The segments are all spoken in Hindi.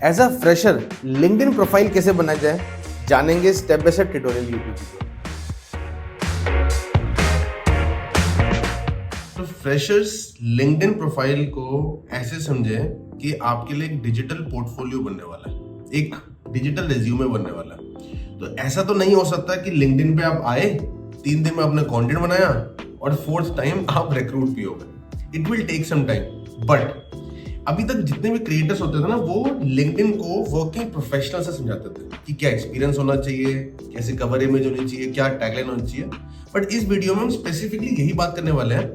As a fresher LinkedIn profile कैसे बनाया जाए, जानेंगे step by step tutorial YouTube video. तो फ्रेशर्स लिंक्डइन प्रोफाइल को ऐसे समझें कि आपके लिए एक डिजिटल पोर्टफोलियो बनने वाला है, एक डिजिटल रेज्यूमे बनने वाला है। तो ऐसा तो नहीं हो सकता कि लिंक्डइन पे आप आए, 3 दिन में आपने कंटेंट बनाया और 4th टाइम आप रिक्रूट भी हो गए। It will take some time. But अभी तक जितने भी क्रिएटर्स होते थे ना, वो लिंक्डइन को वर्किंग प्रोफेशनल से समझाते थे कि क्या एक्सपीरियंस होना चाहिए, कैसे कवर इमेज होनी चाहिए, क्या टैगलाइन होनी चाहिए। बट इस वीडियो में हम स्पेसिफिकली यही बात करने वाले हैं,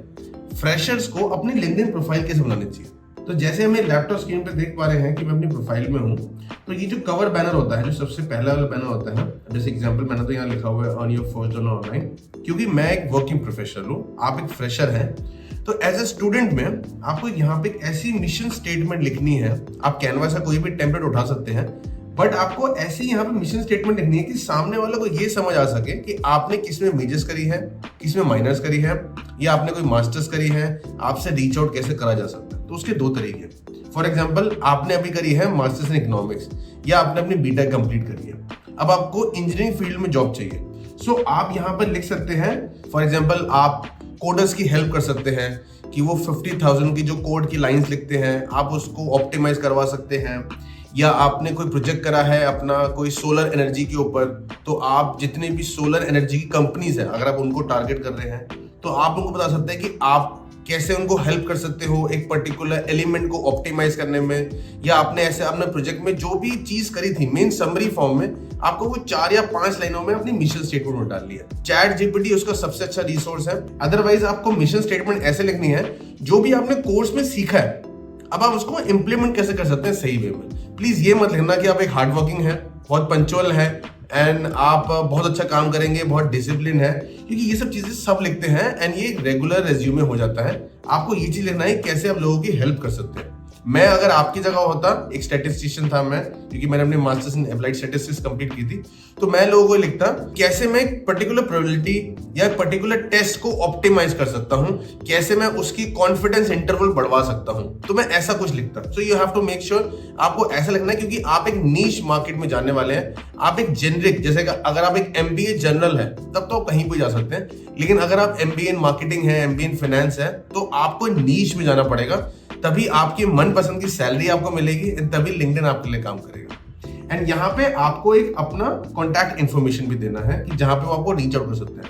फ्रेशर्स को अपनी लिंक्डइन प्रोफाइल कैसे बनानी चाहिए। तो जैसे हमें लैपटॉप स्क्रीन पे देख पा रहे हैं कि मैं अपनी प्रोफाइल में हूँ, तो ये जो कवर बैनर होता है, जो सबसे पहला वाला बैनर होता है, जैसे एग्जांपल मैंने तो यहाँ लिखा हुआ है earn your first dollar online, क्योंकि मैं एक वर्किंग प्रोफेशनल हूँ, आप एक फ्रेशर हैं। तो एज ए स्टूडेंट में आपको यहाँ पे एक ऐसी मिशन स्टेटमेंट लिखनी है। आप कैनवास का कोई भी टेम्पलेट उठा सकते हैं, बट आपको ऐसी यहाँ पे मिशन स्टेटमेंट लिखनी है कि सामने वाले को ये समझ आ सके कि आपने किस में मेजर्स करी है, किस में माइनर्स करी है, या आपने कोई मास्टर्स करी है, आपसे रीच आउट कैसे करा जा सकता है। तो उसके 2 तरीके। फॉर एग्जाम्पल, आपने अभी करी है मास्टर्स इन इकोनॉमिक्स, या आपने अपनी बीटेक कंप्लीट करी है, अब आपको इंजीनियरिंग फील्ड में जॉब चाहिए। सो आप यहाँ पर लिख सकते हैं, फॉर एग्जाम्पल आप कोडर्स की हेल्प कर सकते हैं कि वो 50,000 की जो कोड की लाइंस लिखते हैं, आप उसको ऑप्टिमाइज करवा सकते हैं। या आपने कोई प्रोजेक्ट करा है अपना कोई सोलर एनर्जी के ऊपर, तो आप जितने भी सोलर एनर्जी की कंपनीज हैं, अगर आप उनको टारगेट कर रहे हैं, तो आप उनको बता सकते हैं कि आप कैसे उनको हेल्प कर सकते हो एक पर्टिकुलर एलिमेंट को ऑप्टिमाइज करने में। या आपने ऐसे अपने प्रोजेक्ट में जो भी चीज करी थी मेन समरी फॉर्म में, आपको वो 4 या 5 लाइनों में अपनी मिशन स्टेटमेंट में डाल लिया। चैट जीपीटी उसका सबसे अच्छा रिसोर्स है। अदरवाइज आपको मिशन स्टेटमेंट ऐसे लिखनी है, जो भी आपने कोर्स में सीखा है, अब आप उसको इम्प्लीमेंट कैसे कर सकते हैं सही वे में। प्लीज ये मत लिखना कि आप एक हार्ड वर्किंग है, बहुत पंचुअल है, एंड आप बहुत अच्छा काम करेंगे, बहुत डिसिप्लिन है, क्योंकि ये सब चीजें सब लिखते हैं एंड ये रेगुलर रेज्यूमे हो जाता है। आपको ये चीज लिखना है कैसे आप लोगों की हेल्प कर सकते हैं। मैं अगर आपकी जगह होता, एक स्टैटिस्टिशियन था मैं, क्योंकि मैंने अपने masters in applied statistics complete की थी, तो मैं लोगों को लिखता कैसे मैं एक पर्टिकुलर प्रोबेबिलिटी या पर्टिकुलर टेस्ट को ऑप्टिमाइज कर सकता हूं, कैसे मैं उसकी कॉन्फिडेंस इंटरवल बढ़वा सकता हूं। तो मैं ऐसा कुछ लिखता। So you have to make sure आपको ऐसा लिखना है, क्योंकि आप एक नीश मार्केट में जाने वाले हैं। आप एक जेनरिक, जैसे अगर आप एक एमबीए जनरल है तब तो आप कहीं भी जा सकते हैं, लेकिन अगर आप एमबीए इन मार्केटिंग है, एमबीए इन फाइनेंस है, तो आपको नीश में जाना पड़ेगा। तभी आपकी मनपसंद की सैलरी आपको मिलेगी, तभी लिंक्डइन आपके लिए काम करेगा। एंड यहाँ पे आपको एक अपना कॉन्टैक्ट इन्फॉर्मेशन भी देना है कि जहां पे वो आपको रीच आउट कर सकते हैं।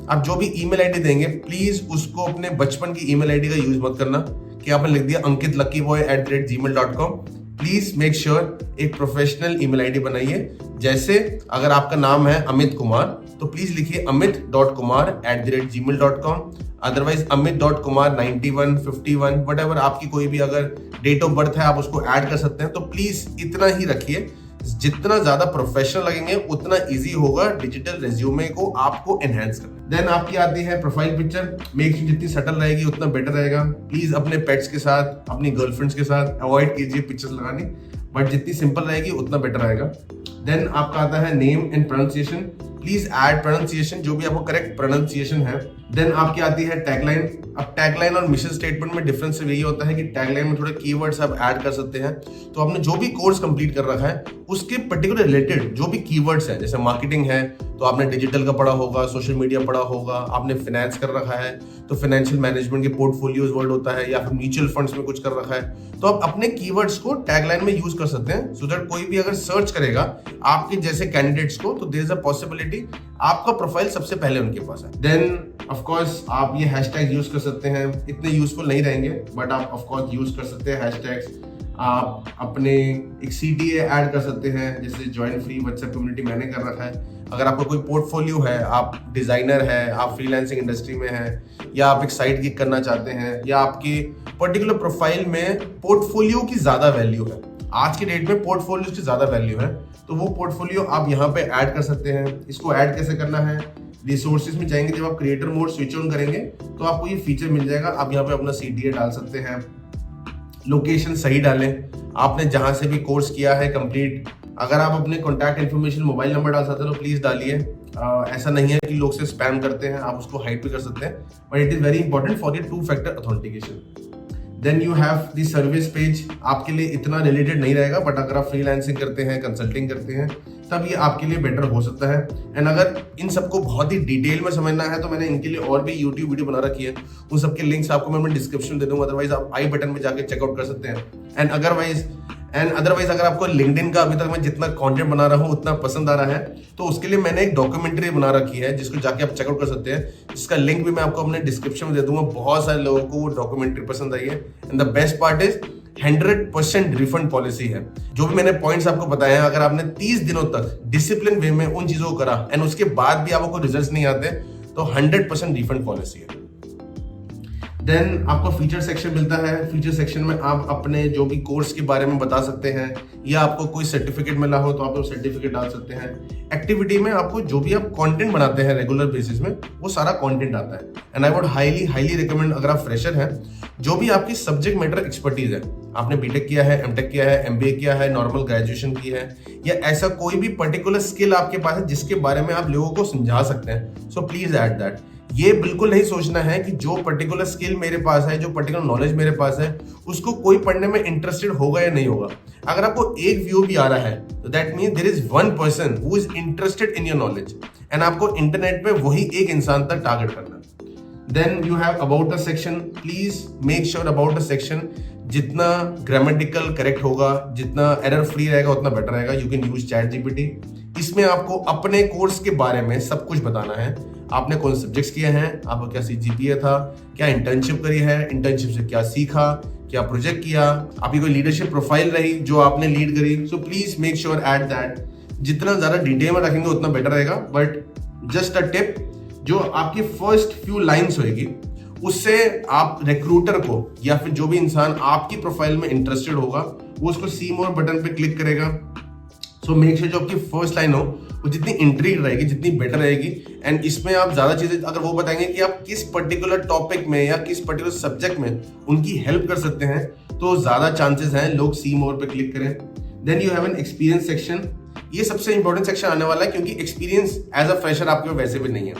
आप जो भी ईमेल आईडी देंगे, प्लीज उसको अपने बचपन की ईमेल आईडी का यूज मत करना कि आपने लिख दिया ankitluckyboy@gmail.com। प्लीज मेक श्योर एक प्रोफेशनल ईमेल आईडी बनाइए। जैसे अगर आपका नाम है अमित कुमार, तो प्लीज लिखिए amit.kumar@gmail.com। अदरवाइज amit.kumar91 51 वट आपकी कोई भी अगर डेट ऑफ बर्थ है, आप उसको ऐड कर सकते हैं। तो प्लीज इतना ही रखिए। जितना ज्यादा प्रोफेशनल लगेंगे उतना इजी होगा डिजिटल रेज्यूमे को आपको एनहांस करना। देन आपकी आती है प्रोफाइल पिक्चर। मेक श्योर जितनी सटल रहेगी उतना बेटर रहेगा। प्लीज अपने पेट्स के साथ, अपनी गर्लफ्रेंड्स के साथ अवॉइड कीजिए पिक्चर्स लगानी, बट जितनी सिंपल रहेगी उतना बेटर रहेगा। देन आपका आता है name and pronunciation. Please add pronunciation, जो भी आपको करेक्ट प्रोनाउंसिएशन है। देन आपकी आती है टैगलाइन। अब टैगलाइन और मिशन स्टेटमेंट में डिफरेंस यही होता है कि टैगलाइन में थोड़े कीवर्ड्स आप ऐड कर सकते हैं। तो आपने जो भी कोर्स कंप्लीट कर रखा है उसके पर्टिकुलर रिलेटेड जो भी कीवर्ड्स हैं, जैसे मार्केटिंग है तो आपने डिजिटल का पढ़ा होगा, सोशल मीडिया पढ़ा होगा, आपने फाइनेंस कर रखा है तो फाइनेंशियल मैनेजमेंट के पोर्टफोलियोज वर्ड होता है, या फिर म्यूचुअल फंड्स में कुछ कर रखा है, तो आप अपने कीवर्ड्स को टैगलाइन में यूज कर सकते हैं। सो दैट कोई भी अगर सर्च करेगा आपके जैसे कैंडिडेट्स को, तो देयर इज अ पॉसिबिलिटी आपका प्रोफाइल सबसे पहले उनके पास है। देन ऑफ कोर्स आप ये हैशटैग यूज कर सकते हैं। इतने यूजफुल नहीं रहेंगे, बट आप ऑफ कोर्स यूज कर सकते हैं हैशटैग्स। आप अपने एक CTA ऐड कर सकते हैं, जैसे ज्वाइन फ्री व्हाट्सएप कम्युनिटी मैंने कर रखा है। अगर आपका कोई पोर्टफोलियो है, आप डिजाइनर है, आप फ्रीलांसिंग इंडस्ट्री में हैं, या आप एक साइट गिग करना चाहते हैं, या आपकी पर्टिकुलर प्रोफाइल में पोर्टफोलियो की ज्यादा वैल्यू है, आज के डेट में पोर्टफोलियो की ज्यादा वैल्यू है, तो वो पोर्टफोलियो आप यहाँ पे ऐड कर सकते हैं। इसको ऐड कैसे करना है, रिसोर्सेज में जाएंगे, जब आप क्रिएटर मोड स्विच ऑन करेंगे तो आपको ये फीचर मिल जाएगा। आप यहाँ पे अपना CTA डाल सकते हैं। लोकेशन सही डालें, आपने जहां से भी कोर्स किया है कंप्लीट। अगर आप अपने कॉन्टैक्ट इन्फॉर्मेशन, मोबाइल नंबर डाल सकते हैं तो प्लीज डालिए। ऐसा नहीं है कि लोग से स्पैम करते हैं, आप उसको हाइड भी कर सकते हैं, but it is very important for your 2 factor authentication. Then you have the service page, आपके लिए इतना रिलेटेड नहीं रहेगा, बट अगर आप फ्रीलांसिंग करते हैं, कंसल्टिंग करते हैं, तब ये आपके लिए बेटर हो सकता है। एंड अगर इन सबको बहुत ही डिटेल में समझना है तो मैंने इनके लिए और भी यूट्यूब वीडियो बना रखी है, उन सबके लिंक्स आपको मैं डिस्क्रिप्शन दे दूंगा, अदरवाइज आप आई बटन में जाके चेकआउट कर सकते हैं। एंड अदरवाइज अगर आपको लिंक्डइन का अभी तक मैं जितना कंटेंट बना रहा हूँ उतना पसंद आ रहा है, तो उसके लिए मैंने एक डॉक्यूमेंट्री बना रखी है जिसको जाके आप चेकआउट कर सकते हैं, जिसका लिंक भी मैं आपको अपने डिस्क्रिप्शन में दे दूंगा। बहुत सारे लोगों को वो डॉक्यूमेंट्री पसंद आई है। And the best part is 100% refund policy है। जो भी मैंने पॉइंट्स आपको बताए हैं, अगर आपने 30 दिनों तक डिसिप्लिन वे में उन चीजों को करा एंड उसके बाद भी आपको रिजल्ट्स नहीं आते, तो 100% रिफंड पॉलिसी है। देन आपको फीचर सेक्शन मिलता है। फीचर सेक्शन में आप अपने जो भी कोर्स के बारे में बता सकते हैं, या आपको कोई सर्टिफिकेट मिला हो तो आप सर्टिफिकेट डाल सकते हैं। एक्टिविटी में आपको जो भी आप कंटेंट बनाते हैं रेगुलर बेसिस में, वो सारा कंटेंट आता है। And I would highly recommend, अगर आप फ्रेशर हैं, जो भी आपकी सब्जेक्ट मैटर एक्सपर्टीज है, आपने बीटेक किया है, एमटेक किया है, एमबीए किया है, नॉर्मल ग्रेजुएशन की है, या ऐसा कोई भी पर्टिकुलर स्किल आपके पास है जिसके बारे में आप लोगों को समझा सकते हैं, सो प्लीज ऐड दैट। ये बिल्कुल नहीं सोचना है कि जो पर्टिकुलर स्किल मेरे पास है, जो पर्टिकुलर नॉलेज मेरे पास है, उसको कोई पढ़ने में इंटरेस्टेड होगा या नहीं होगा। अगर आपको एक व्यू भी आ रहा है तो that means there is one person who is interested in your knowledge, and आपको इंटरनेट पे वही एक इंसान तक टारगेट करना है। Then you have about the section. Please make sure about the section जितना ग्रामेटिकल करेक्ट होगा, जितना एरर फ्री रहेगा, उतना बेटर रहेगा। You can use ChatGPT. इसमें आपको अपने कोर्स के बारे में सब कुछ बताना है। आपने कौन से सब्जेक्ट्स किए हैं, आपका क्या सीजीपीए था, क्या इंटर्नशिप करी है, इंटर्नशिप से क्या सीखा, क्या प्रोजेक्ट किया, आपकी कोई लीडरशिप प्रोफाइल रही जो आपने लीड करी। So please make sure add that. जितना ज्यादा डिटेल में रखेंगे उतना बेटर रहेगा। बट जस्ट अ टिप, जो आपकी फर्स्ट फ्यू लाइन्स होगी उससे आप रिक्रूटर को या फिर जो भी इंसान आपकी प्रोफाइल में इंटरेस्टेड होगा वो उसको सी मोर बटन पे क्लिक करेगा। सो मेक श्योर जो आपकी फर्स्ट लाइन हो वो जितनी इंट्रीग रहेगी, जितनी बेटर रहेगी। एंड इसमें आप ज्यादा चीजें अगर वो बताएंगे कि आप किस पर्टिकुलर टॉपिक में या किस पर्टिकुलर सब्जेक्ट में उनकी हेल्प कर सकते हैं, तो ज्यादा चांसेस हैं लोग सी मोर पे क्लिक करें। Then you have an experience section. ये सबसे इंपॉर्टेंट सेक्शन आने वाला है, क्योंकि एक्सपीरियंस एज अ फ्रेशर आपके वैसे भी नहीं है,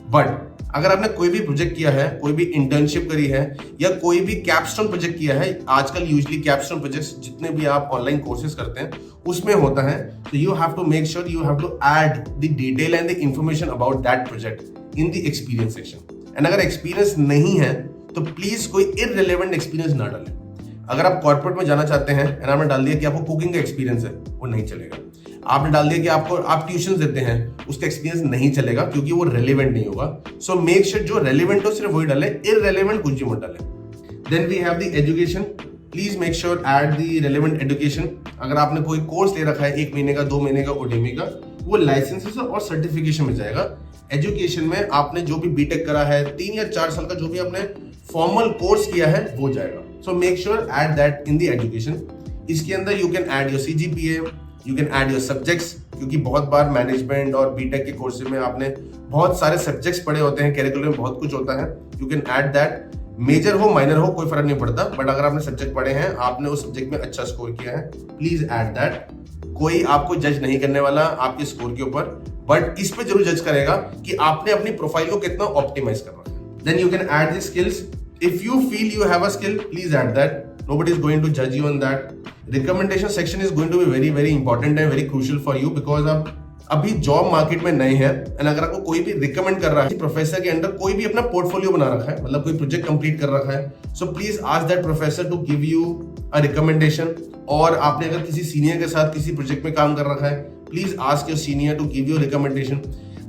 बट अगर आपने कोई भी प्रोजेक्ट किया है, कोई भी इंटर्नशिप करी है, या कोई भी कैपस्टोन प्रोजेक्ट किया है, आजकल यूजुअली कैपस्टोन प्रोजेक्ट्स जितने भी आप ऑनलाइन कोर्सेज करते हैं उसमें होता है, तो you have to make sure you have to add the detail and the information about that project in the experience section. And अगर एक्सपीरियंस नहीं है तो प्लीज कोई इररिलेवेंट एक्सपीरियंस ना डालें। अगर आप कॉर्पोरेट में जाना चाहते हैं एंड आपने डाल दिया कि आपको कुकिंग का एक्सपीरियंस है, वो नहीं चलेगा। आपने डाल दिया कि आप ट्यूशन देते हैं, उसका एक्सपीरियंस नहीं चलेगा, क्योंकि वो रेलेवेंट नहीं होगा। सो मेक श्योर जो रेलेवेंट हो सिर्फ वही डाले, इररेलेवेंट कुछ भी मत डाले। Then we have the education. Please make sure add the relevant education. अगर आपने कोई कोर्स ले रखा है 1 महीने का, 2 महीने का, ओडेमी का, वो लाइसेंसेस और सर्टिफिकेशन में जाएगा। एजुकेशन में आपने जो भी बीटेक करा है, 3 या 4 साल का जो भी आपने फॉर्मल कोर्स किया है वो जाएगा। सो make sure add that in the education. इसके अंदर you can add your CGPA, you can add your subjects, क्योंकि बहुत बार मैनेजमेंट और बीटेक के कोर्स में आपने बहुत सारे सब्जेक्ट्स पढ़े होते हैं, कैरिकुलम में बहुत कुछ होता है। You can add that. Major हो माइनर हो कोई फर्क नहीं पड़ता, बट अगर आपने सब्जेक्ट पढ़े हैं, आपने उस सब्जेक्ट में अच्छा स्कोर किया है, प्लीज ऐड दैट। कोई आपको जज नहीं करने वाला आपके स्कोर के ऊपर, बट इस पे जरूर जज करेगा कि आपने अपनी प्रोफाइल को कितना ऑप्टिमाइज कर रखा है। Then you can add the skills. If you feel you have a skill, please add that. Nobody is going to judge you on that. Recommendation section is going to be very important and very crucial for you, because आप अभी जॉब मार्केट में नए हैं, एंड अगर आपको कोई भी रिकमेंड कर रहा है, प्रोफेसर के अंडर कोई भी अपना पोर्टफोलियो बना रखा है, मतलब कोई प्रोजेक्ट कंप्लीट कर रखा है, so please ask that professor to give you a recommendation. और आपने अगर किसी सीनियर के साथ किसी प्रोजेक्ट में काम कर रखा है, please ask your senior to give you recommendation.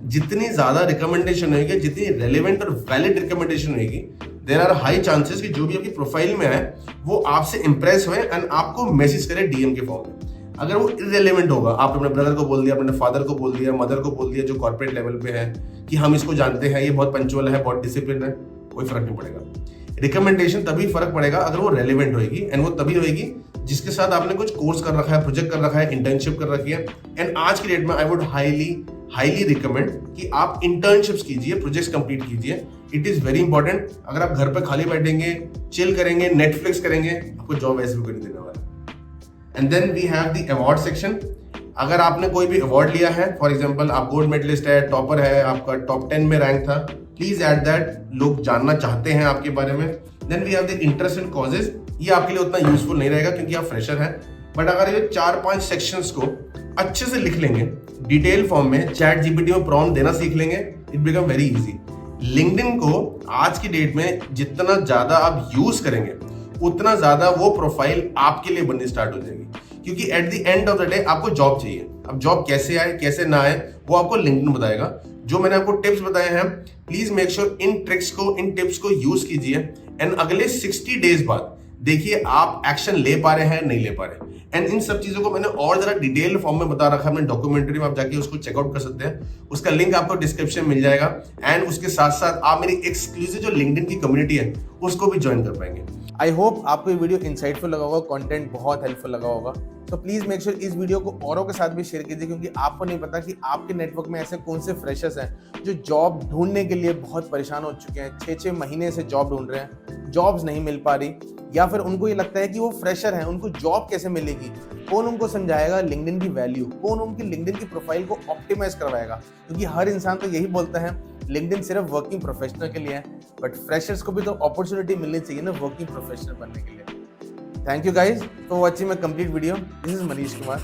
जितनी ज्यादा रिकमेंडेशन होगी, जितनी रेलेवेंट और वैलिड रिकमेंडेशन होगी, देयर आर हाई चांसेस कि जो भी आपकी प्रोफाइल में है वो आपसे इंप्रेस हुए एंड आपको मैसेज करे डीएम के फॉर्म में। अगर वो इररिलेवेंट होगा, आपने अपने ब्रदर को बोल दिया, अपने फादर को बोल दिया, मदर को बोल दिया, जो कॉर्पोरेट लेवल पे है, कि हम इसको जानते हैं, ये बहुत पंचुअल है, बहुत डिसिप्लिन है, कोई फर्क नहीं पड़ेगा। रिकमेंडेशन तभी फर्क पड़ेगा अगर वो रेलेवेंट होगी, एंड वो तभी होगी जिसके साथ आपने कुछ कोर्स कर रखा है, प्रोजेक्ट कर रखा है, इंटर्नशिप कर रखी है। एंड आज की डेट में आई वुड हाईली रिकमेंड कि आप इंटर्नशिप्स कीजिए, प्रोजेक्ट्स कंप्लीट कीजिए। It is very important. अगर आप घर पे खाली बैठेंगे, चिल करेंगे, नेटफ्लिक्स करेंगे, आपको जॉब ऐसे भी नहीं देने वाला। And then we have the award section. अगर आपने कोई भी अवार्ड लिया है, फॉर एग्जांपल आप गोल्ड मेडलिस्ट है, टॉपर है, आपका टॉप 10 में रैंक था, प्लीज ऐड दैट। लोग जानना चाहते हैं आपके बारे में। Then we have the interest in causes. ये आपके लिए उतना यूजफुल नहीं रहेगा क्योंकि आप फ्रेशर हैं। बट अगर ये 4-5 सेक्शंस को अच्छे से लिख लेंगे डिटेल फॉर्म में, चैट जीपीटी में प्रॉम्प्ट देना सीख लेंगे, it become very easy. LinkedIn को आज की डेट में जितना ज्यादा आप यूज करेंगे उतना ज्यादा वो प्रोफाइल आपके लिए बननी स्टार्ट हो जाएगी, क्योंकि at the end of the day आपको जॉब चाहिए। अब जॉब कैसे आए कैसे ना आए वो आपको लिंक्डइन बताएगा। जो मैंने आपको टिप्स बताए हैं, please make sure in tricks को, इन टिप्स को यूज कीजिए एंड अगले 60 डेज बाद देखिए आप एक्शन ले पा रहे हैं नहीं ले पा रहे। एंड इन सब चीजों को मैंने और जरा डिटेल फॉर्म में बता रखा है अपने डॉक्यूमेंट्री में, आप जाके उसको चेकआउट कर सकते हैं। उसका लिंक आपको डिस्क्रिप्शन में मिल जाएगा। एंड उसके साथ साथ आप मेरी एक्सक्लूसिव जो लिंक्डइन की कम्युनिटी है उसको भी ज्वाइन कर पाएंगे। आई होप आपको ये वीडियो इंसाइटफुल लगा होगा, कंटेंट बहुत हेल्पफुल लगा होगा। तो प्लीज मेक श्योर इस वीडियो को औरों के साथ भी शेयर कीजिए, क्योंकि आपको नहीं पता कि आपके नेटवर्क में ऐसे कौन से फ्रेशर्स हैं जो जॉब ढूंढने के लिए बहुत परेशान हो चुके हैं, 6-6 महीने से जॉब ढूंढ रहे हैं, जॉब्स नहीं मिल पा रही, या फिर उनको ये लगता है कि वो फ्रेशर हैं, उनको जॉब कैसे मिलेगी। कौन उनको समझाएगा लिंक्डइन की वैल्यू, कौन उनकी लिंक्डइन की प्रोफाइल को ऑप्टिमाइज करवाएगा। क्योंकि हर इंसान तो यही बोलता है लिंक्डइन सिर्फ वर्किंग प्रोफेशनल के लिए है, बट फ्रेशर्स को भी तो अपॉर्चुनिटी मिलनी चाहिए ना वर्किंग प्रोफेशनल बनने के लिए। Thank you guys for watching my complete video. This is Manish Kumar.